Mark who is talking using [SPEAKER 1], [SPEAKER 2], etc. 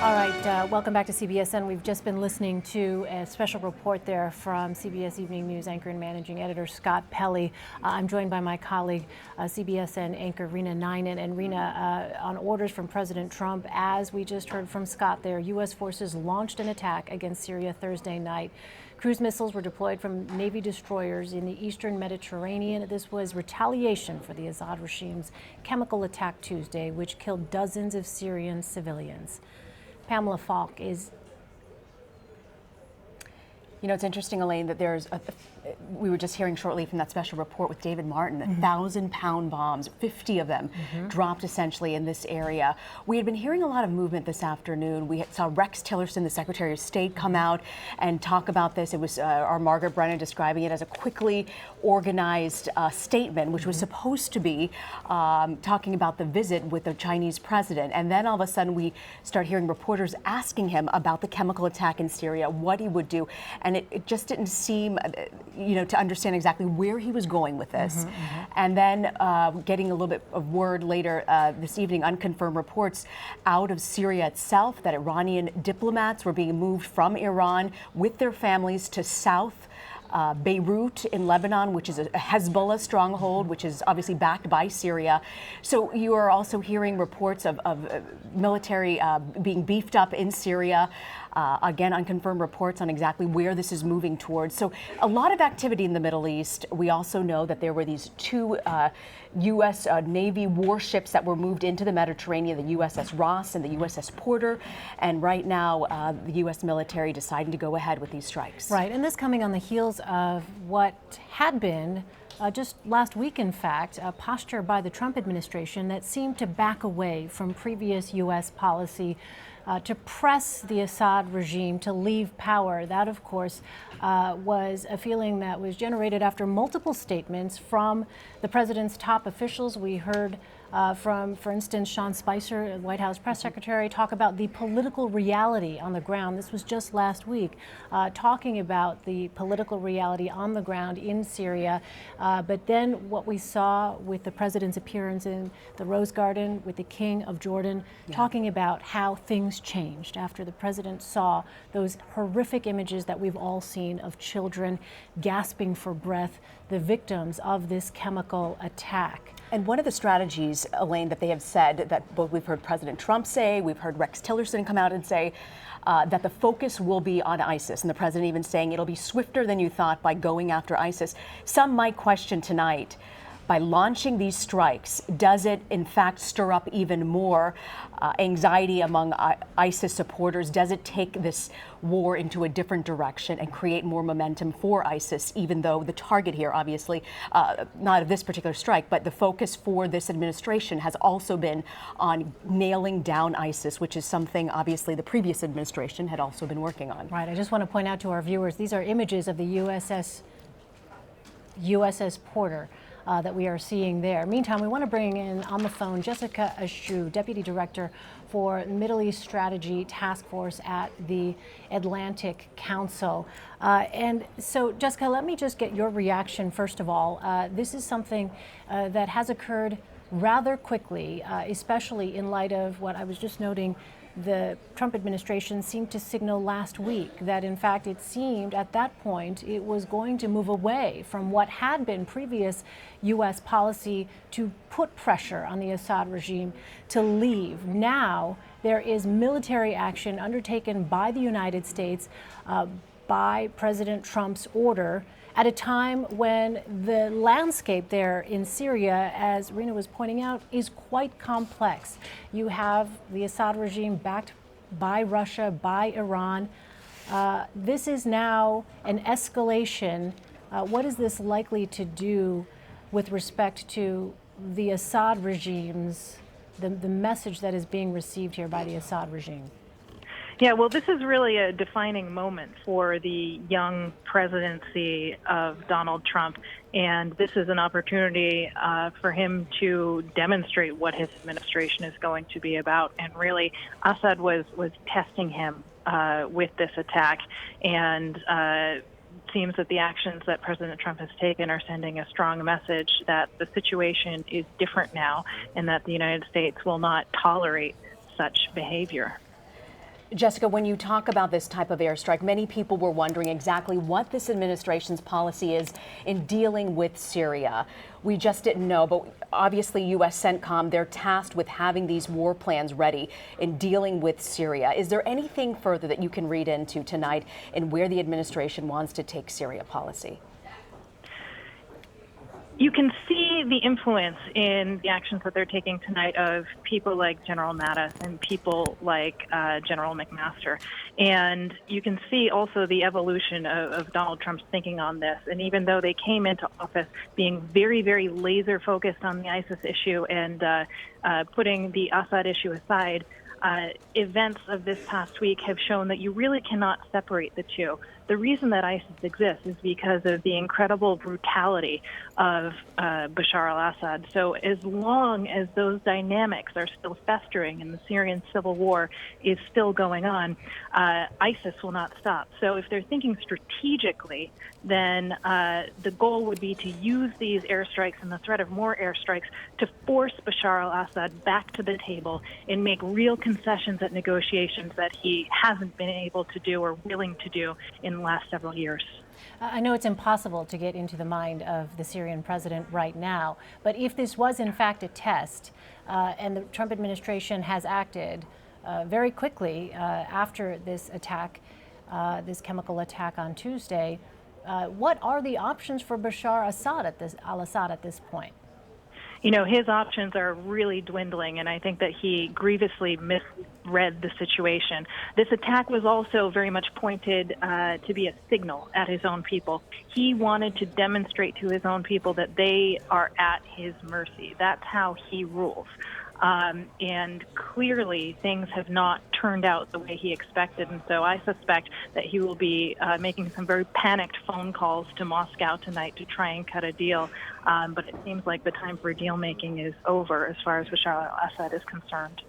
[SPEAKER 1] All right, welcome back to CBSN. We've just been listening to a special report there from CBS Evening News anchor and managing editor Scott Pelley. I'm joined by my colleague, CBSN anchor Rena Ninan. And Rena, on orders from President Trump, as we just heard from Scott there, U.S. forces launched an attack against Syria Thursday night. Cruise missiles were deployed from Navy destroyers in the eastern Mediterranean. This was retaliation for the Assad regime's chemical attack Tuesday, which killed dozens of Syrian civilians. Pamela Falk is.
[SPEAKER 2] You know, it's interesting, Elaine, that we were just hearing shortly from that special report with David Martin, 1,000-pound bombs, 50 of them dropped essentially in this area. We had been hearing a lot of movement this afternoon. We saw Rex Tillerson, the Secretary of State, come out and talk about this. It was our Margaret Brennan describing it as a quickly organized statement, which was supposed to be talking about the visit with the Chinese president. And then all of a sudden we start hearing reporters asking him about the chemical attack in Syria, what he would do. And it just didn't seem, to understand exactly where he was going with this. And then getting a little bit of word later this evening, unconfirmed reports out of Syria itself that Iranian diplomats were being moved from Iran with their families to South Beirut in Lebanon, which is a Hezbollah stronghold, which is obviously backed by Syria. So you are also hearing reports of military being beefed up in Syria. Again, unconfirmed reports on exactly where this is moving towards. So a lot of activity in the Middle East. We also know that there were these two U.S. Navy warships that were moved into the Mediterranean, the USS Ross and the USS Porter. And right now, the U.S. military deciding to go ahead with these strikes.
[SPEAKER 1] Right, and this coming on the heels of what had been just last week, in fact, a posture by the Trump administration that seemed to back away from previous U.S. policy to press the Assad regime to leave power. That, of course, was a feeling that was generated after multiple statements from the president's top officials. We heard from, for instance, Sean Spicer, White House press secretary, talk about the political reality on the ground. This was just last week, talking about the political reality on the ground in Syria. But then what we saw with the president's appearance in the Rose Garden with the King of Jordan, talking about how things changed after the president saw those horrific images that we've all seen of children gasping for breath, the victims of this chemical attack.
[SPEAKER 2] And one of the strategies, Elaine, that they have said that both we've heard President Trump say, we've heard Rex Tillerson come out and say that the focus will be on ISIS. And the president even saying it'll be swifter than you thought by going after ISIS. Some might question tonight, by launching these strikes, does it in fact stir up even more anxiety among ISIS supporters? Does it take this war into a different direction and create more momentum for ISIS, even though the target here, obviously, not of this particular strike, but the focus for this administration has also been on nailing down ISIS, which is something, obviously, the previous administration had also been working on.
[SPEAKER 1] Right. I just want to point out to our viewers, these are images of the USS Porter that we are seeing there. Meantime, we want to bring in on the phone Jessica Ashooh, Deputy Director for Middle East Strategy Task Force at the Atlantic Council. And so, Jessica, let me just get your reaction first of all. This is something that has occurred rather quickly, especially in light of what I was just noting. The Trump administration seemed to signal last week that, in fact, it seemed at that point it was going to move away from what had been previous U.S. policy to put pressure on the Assad regime to leave. Now there is military action undertaken by the United States by President Trump's order at a time when the landscape there in Syria, as Rena was pointing out, is quite complex. You have the Assad regime backed by Russia, by Iran. This is now an escalation. What is this likely to do with respect to the Assad regime's, the message that is being received here by the Assad regime?
[SPEAKER 3] Yeah, well, this is really a defining moment for the young presidency of Donald Trump, and this is an opportunity for him to demonstrate what his administration is going to be about. And really, Assad was testing him with this attack, and it seems that the actions that President Trump has taken are sending a strong message that the situation is different now, and that the United States will not tolerate such behavior.
[SPEAKER 2] Jessica, when you talk about this type of airstrike, many people were wondering exactly what this administration's policy is in dealing with Syria. We just didn't know, but obviously U.S. CENTCOM, they're tasked with having these war plans ready in dealing with Syria. Is there anything further that you can read into tonight in where the administration wants to take Syria policy?
[SPEAKER 3] You can see the influence in the actions that they're taking tonight of people like General Mattis and people like General McMaster. And you can see also the evolution of Donald Trump's thinking on this. And even though they came into office being very, very laser focused on the ISIS issue and putting the Assad issue aside, events of this past week have shown that you really cannot separate the two. The reason that ISIS exists is because of the incredible brutality of Bashar al-Assad. So as long as those dynamics are still festering and the Syrian civil war is still going on, ISIS will not stop. So if they're thinking strategically, then the goal would be to use these airstrikes and the threat of more airstrikes to force Bashar al-Assad back to the table and make real concessions at negotiations that he hasn't been able to do or willing to do in the last several years.
[SPEAKER 1] I know it's impossible to get into the mind of the Syrian president right now, but if this was in fact a test and the Trump administration has acted very quickly after this attack, this chemical attack on Tuesday, what are the options for Bashar al-Assad at this point?
[SPEAKER 3] You know, his options are really dwindling, and I think that he grievously misread the situation. This attack was also very much pointed to be a signal at his own people. He wanted to demonstrate to his own people that they are at his mercy. That's how he rules. And clearly things have not turned out the way he expected. And so I suspect that he will be making some very panicked phone calls to Moscow tonight to try and cut a deal. But it seems like the time for deal making is over as far as Bashar al-Assad is concerned.